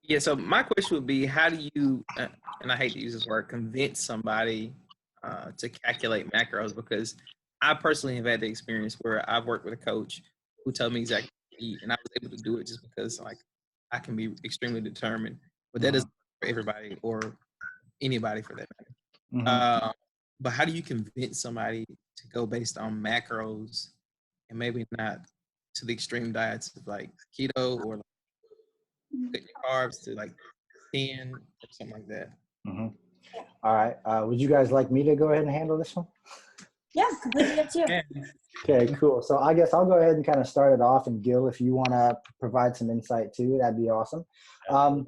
Yeah, so my question would be, how do you, and I hate to use this word, convince somebody to calculate macros? Because I personally have had the experience where I've worked with a coach who told me exactly what to eat, and I was able to do it just because, like, I can be extremely determined. But that Mhm. doesn't work for everybody or anybody for that matter. Mhm. Uh, but how do you convince somebody to go based on macros and maybe not to the extreme diets of like keto or like cutting your carbs to like 10 or something like that? Mhm. All right. Would you guys like me to go ahead and handle this one? Yeah, completely up to you. Yeah. Okay, cool. So I guess I'll go ahead and kind of start it off, and Gil, if you want to provide some insight too, that'd be awesome. Um,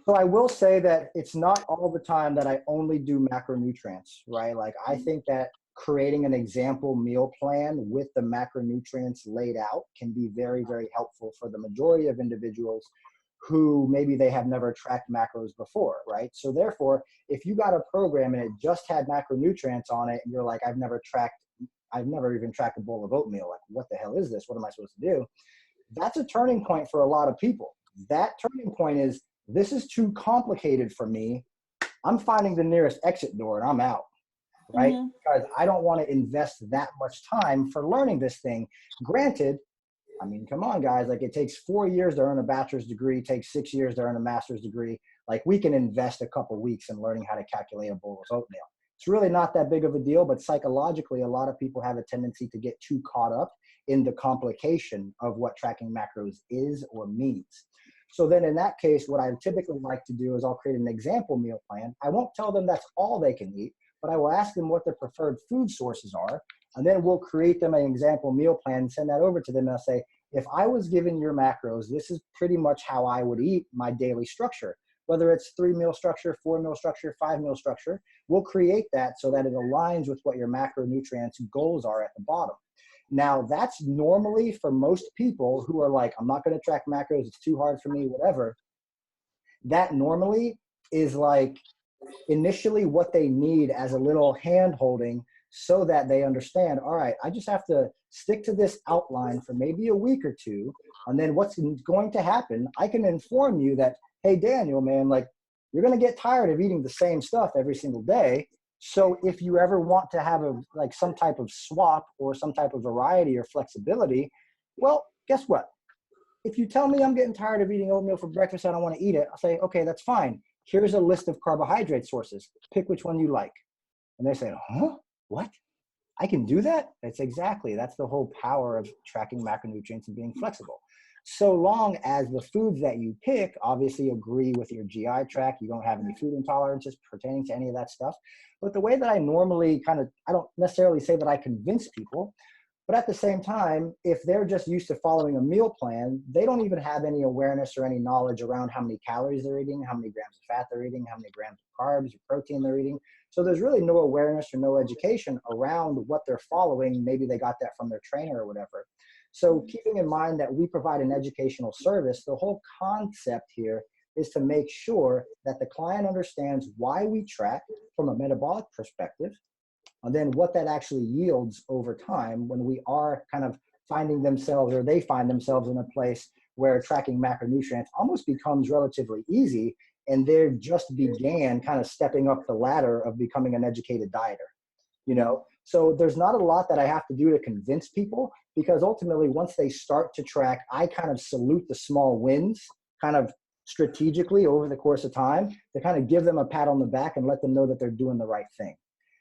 so I will say that it's not all the time that I only do macronutrients, right? Like I think that creating an example meal plan with the macronutrients laid out can be very, very helpful for the majority of individuals who maybe they have never tracked macros before, right? So therefore, if you got a program and it just had macronutrients on it and you're like, I've never even tracked a bowl of oatmeal. Like, what the hell is this? What am I supposed to do? That's a turning point for a lot of people. That turning point is, this is too complicated for me. I'm finding the nearest exit door and I'm out, right? Mm-hmm. Because I don't want to invest that much time for learning this thing. Granted, I mean, come on, guys. Like, it takes 4 years to earn a bachelor's degree, takes 6 years to earn a master's degree. Like, we can invest a couple weeks in learning how to calculate a bowl of oatmeal. It's really not that big of a deal, but psychologically, a lot of people have a tendency to get too caught up in the complication of what tracking macros is or means. So then in that case, what I typically like to do is I'll create an example meal plan. I won't tell them that's all they can eat, but I will ask them what their preferred food sources are. And then we'll create them an example meal plan and send that over to them. And I'll say, if I was given your macros, this is pretty much how I would eat my daily structure. Whether it's 3-meal structure, 4-meal structure, 5-meal structure, we'll create that so that it aligns with what your macronutrients goals are at the bottom. Now, that's normally for most people who are like, I'm not going to track macros, it's too hard for me, whatever. That normally is like initially what they need as a little hand holding so that they understand, all right, I just have to stick to this outline for maybe a week or two. And then what's going to happen, I can inform you that, hey, Daniel, man, like, you're going to get tired of eating the same stuff every single day. So if you ever want to have some type of swap or some type of variety or flexibility, well, guess what? If you tell me I'm getting tired of eating oatmeal for breakfast, I don't want to eat it, I'll say, okay, that's fine. Here's a list of carbohydrate sources. Pick which one you like. And they say, huh? What? I can do that? That's the whole power of tracking macronutrients and being flexible. So long as the foods that you pick obviously agree with your GI tract, you don't have any food intolerances pertaining to any of that stuff. But the way that I normally I don't necessarily say that I convince people, but at the same time, if they're just used to following a meal plan, they don't even have any awareness or any knowledge around how many calories they're eating, how many grams of fat they're eating, how many grams of carbs or protein they're eating. So there's really no awareness or no education around what they're following. Maybe they got that from their trainer or whatever. So keeping in mind that we provide an educational service, the whole concept here is to make sure that the client understands why we track from a metabolic perspective, and then what that actually yields over time when we are kind of finding themselves, or they find themselves in a place where tracking macronutrients almost becomes relatively easy, and they just began kind of stepping up the ladder of becoming an educated dieter, you know? So there's not a lot that I have to do to convince people, because ultimately once they start to track, I kind of salute the small wins kind of strategically over the course of time to kind of give them a pat on the back and let them know that they're doing the right thing.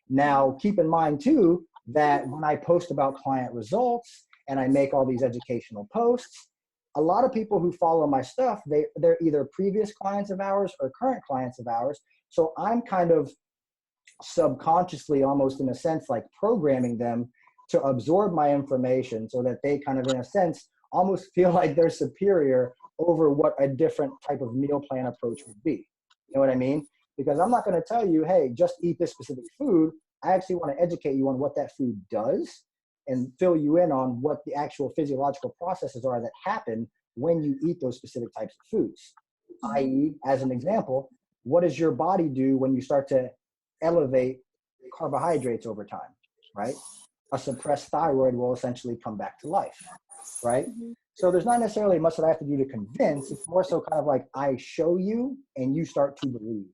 Now, keep in mind too, that when I post about client results and I make all these educational posts, a lot of people who follow my stuff, they're either previous clients of ours or current clients of ours. So I'm kind of subconsciously, almost in a sense, like programming them to absorb my information so that they kind of, in a sense, almost feel like they're superior over what a different type of meal plan approach would be. You know what I mean? Because I'm not going to tell you, hey, just eat this specific food. I actually want to educate you on what that food does and fill you in on what the actual physiological processes are that happen when you eat those specific types of foods. I.e., as an example, what does your body do when you start to elevate carbohydrates over time, right? a suppressed thyroid will essentially come back to life, right? So there's not necessarily much that I have to do to convince. It's more so kind of like I show you and you start to believe.